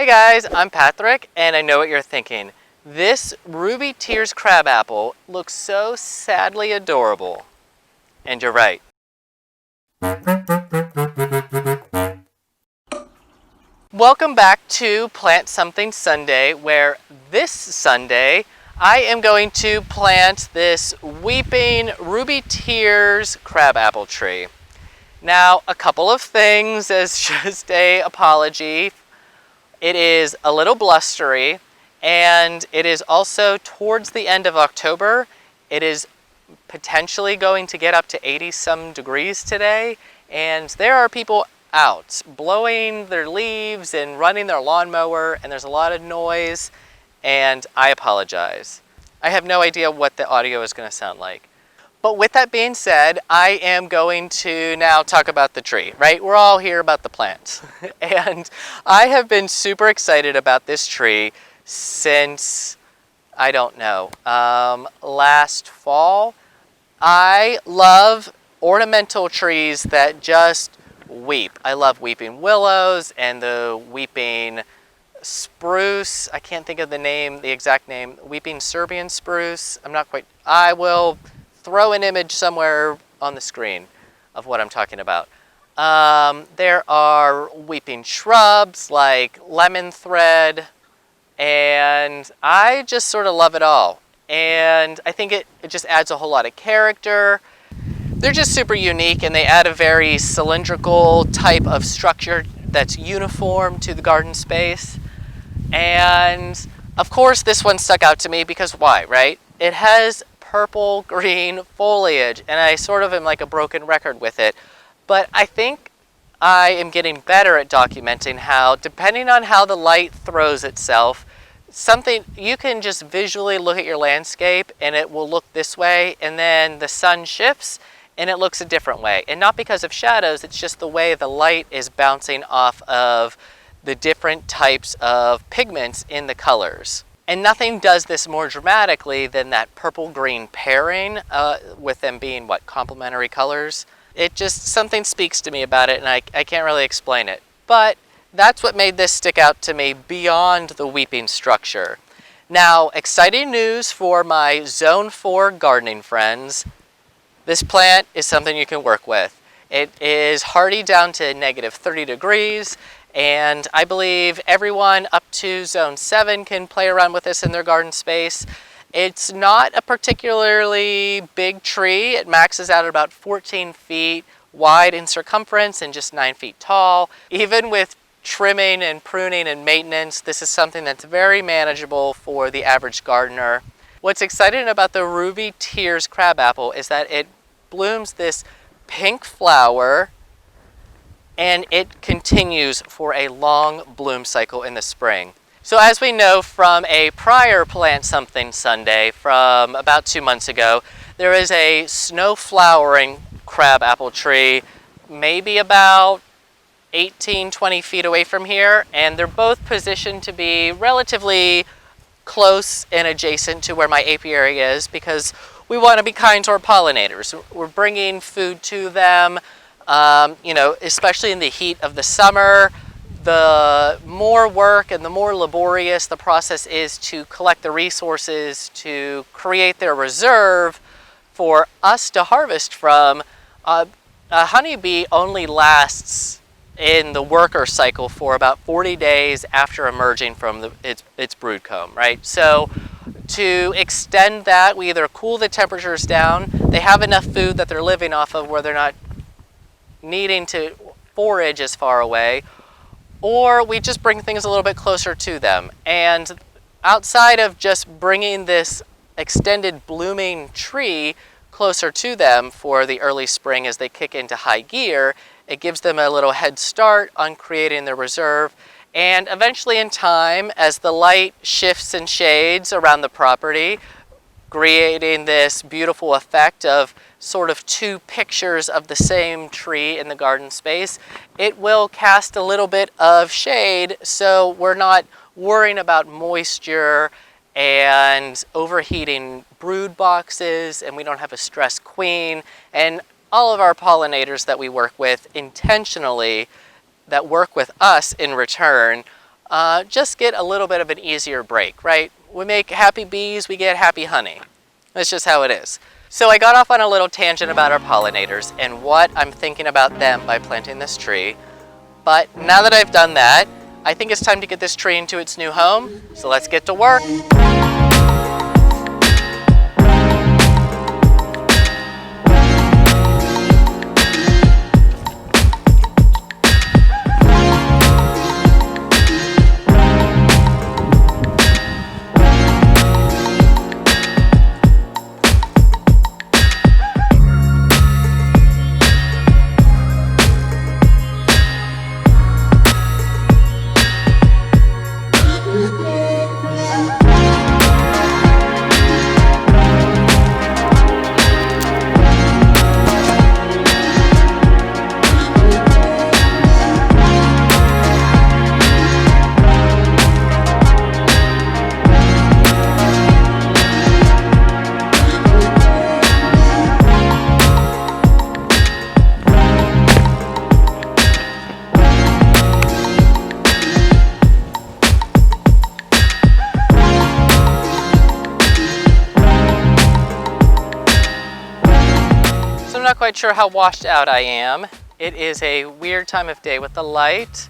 Hey guys, I'm Patrick, and I know what you're thinking. This Ruby Tears Crabapple looks so sadly adorable. And you're right. Welcome back to Plant Something Sunday, where this Sunday I am going to plant this weeping Ruby Tears Crabapple tree. Now, a couple of things as just an apology. It is a little blustery, and it is also towards the end of October. It is potentially going to get up to 80-some degrees today, and there are people out blowing their leaves and running their lawnmower, and there's a lot of noise, and I apologize. I have no idea what the audio is going to sound like. But with that being said, I am going to now talk about the tree, right? We're all here about the plants. And I have been super excited about this tree since, I don't know, last fall. I love ornamental trees that just weep. I love weeping willows and the weeping spruce. I can't think of the exact name. Weeping Serbian spruce. I will throw an image somewhere on the screen of what I'm talking about. There are weeping shrubs like lemon thread, and I just sort of love it all. And I think it just adds a whole lot of character. They're just super unique, and they add a very cylindrical type of structure that's uniform to the garden space. And of course this one stuck out to me because why, right? It has purple green foliage, and I sort of am like a broken record with it, but I think I am getting better at documenting how, depending on how the light throws itself, you can just visually look at your landscape and it will look this way, and then the sun shifts and it looks a different way. And not because of shadows, it's just the way the light is bouncing off of the different types of pigments in the colors. And nothing does this more dramatically than that purple-green pairing with them being, complementary colors. It just, something speaks to me about it, and I can't really explain it. But that's what made this stick out to me beyond the weeping structure. Now, exciting news for my Zone 4 gardening friends. This plant is something you can work with. It is hardy down to -30 degrees. And I believe everyone up to Zone 7 can play around with this in their garden space. It's not a particularly big tree. It maxes out at about 14 feet wide in circumference and just 9 feet tall. Even with trimming and pruning and maintenance, this is something that's very manageable for the average gardener. What's exciting about the Ruby Tears Crabapple is that it blooms this pink flower, and it continues for a long bloom cycle in the spring. So as we know from a prior Plant Something Sunday from about 2 months ago, there is a snow flowering crabapple tree maybe about 18-20 feet away from here, and they're both positioned to be relatively close and adjacent to where my apiary is because we want to be kind to our pollinators. We're bringing food to them. Especially in the heat of the summer, the more work and the more laborious the process is to collect the resources to create their reserve for us to harvest from. A honeybee only lasts in the worker cycle for about 40 days after emerging from its brood comb, right? So to extend that, we either cool the temperatures down, they have enough food that they're living off of where they're not needing to forage as far away, or we just bring things a little bit closer to them. And outside of just bringing this extended blooming tree closer to them for the early spring as they kick into high gear, it gives them a little head start on creating their reserve. And eventually in time, as the light shifts and shades around the property, creating this beautiful effect of sort of two pictures of the same tree in the garden space, it will cast a little bit of shade so we're not worrying about moisture and overheating brood boxes, and we don't have a stressed queen. And all of our pollinators that we work with intentionally, that work with us in return, just get a little bit of an easier break, right? We make happy bees, we get happy honey. That's just how it is. So I got off on a little tangent about our pollinators and what I'm thinking about them by planting this tree. But now that I've done that, I think it's time to get this tree into its new home. So let's get to work. I'm not quite sure how washed out I am. It is a weird time of day with the light,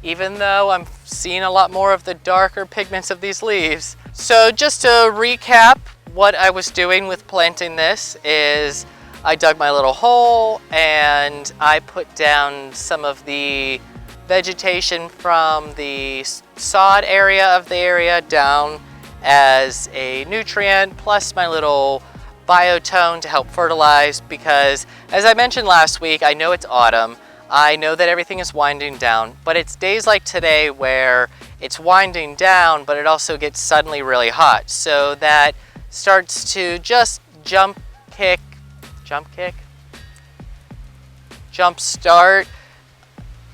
even though I'm seeing a lot more of the darker pigments of these leaves. So just to recap, what I was doing with planting this is I dug my little hole and I put down some of the vegetation from the sod area of the area down as a nutrient, plus my little biotone to help fertilize, because as I mentioned last week, I know it's autumn. I know that everything is winding down, but it's days like today where it's winding down, but it also gets suddenly really hot. So that starts to just jump start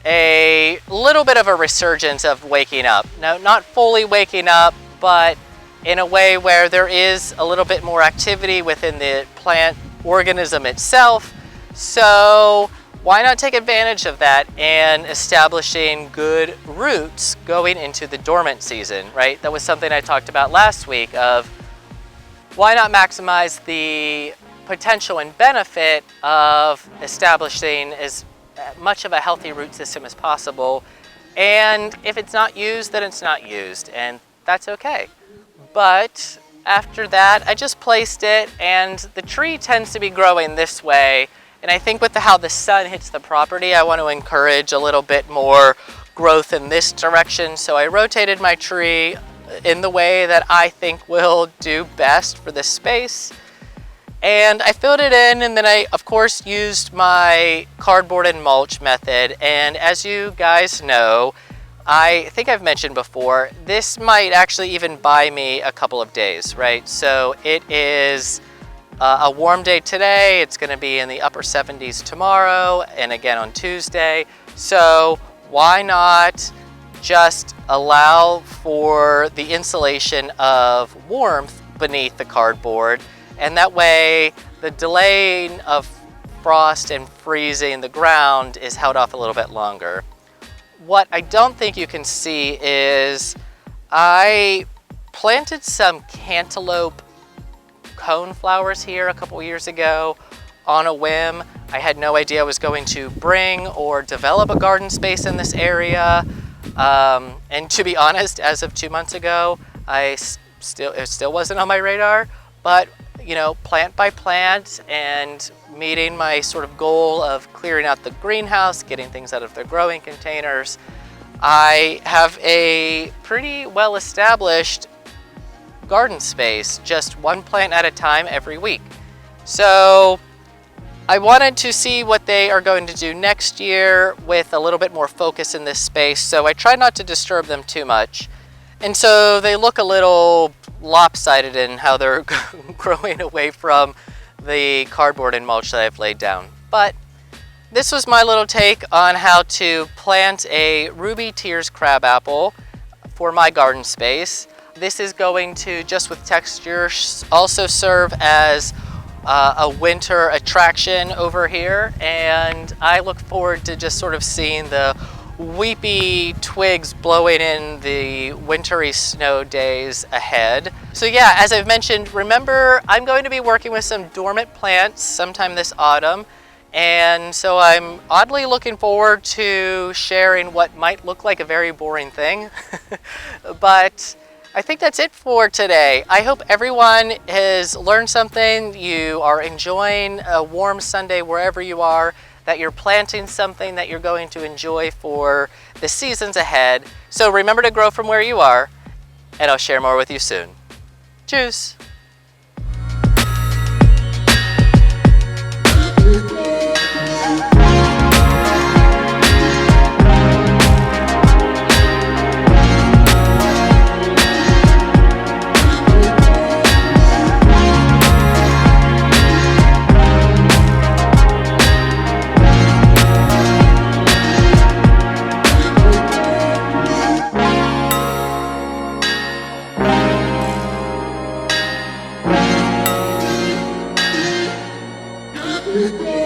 a little bit of a resurgence of waking up. Now, not fully waking up, but in a way where there is a little bit more activity within the plant organism itself. So why not take advantage of that and establishing good roots going into the dormant season, right? That was something I talked about last week of why not maximize the potential and benefit of establishing as much of a healthy root system as possible. And if it's not used, then it's not used, and that's okay. But after that, I just placed it, and the tree tends to be growing this way. And I think with how the sun hits the property, I want to encourage a little bit more growth in this direction. So I rotated my tree in the way that I think will do best for this space. And I filled it in, and then I, of course, used my cardboard and mulch method. And as you guys know, I think I've mentioned before, this might actually even buy me a couple of days, right? So it is a warm day today. It's going to be in the upper 70s tomorrow and again on Tuesday. So why not just allow for the insulation of warmth beneath the cardboard, and that way the delaying of frost and freezing the ground is held off a little bit longer. What I don't think you can see is I planted some cantaloupe cone flowers here a couple years ago on a whim. I had no idea I was going to bring or develop a garden space in this area. And to be honest, as of 2 months ago, it still wasn't on my radar. But, you know, plant by plant and meeting my sort of goal of clearing out the greenhouse, getting things out of their growing containers, I have a pretty well-established garden space, just one plant at a time every week. So I wanted to see what they are going to do next year with a little bit more focus in this space, so I try not to disturb them too much. And so they look a little lopsided in how they're growing away from the cardboard and mulch that I've laid down. But this was my little take on how to plant a Ruby Tears Crabapple for my garden space. This is going to, just with texture, also serve as a winter attraction over here, and I look forward to just sort of seeing the weepy twigs blowing in the wintry snow days ahead. So yeah, as I've mentioned, remember I'm going to be working with some dormant plants sometime this autumn. And so I'm oddly looking forward to sharing what might look like a very boring thing. But I think that's it for today. I hope everyone has learned something. You are enjoying a warm Sunday wherever you are, that you're planting something that you're going to enjoy for the seasons ahead. So remember to grow from where you are, and I'll share more with you soon. Tschüss! Good day.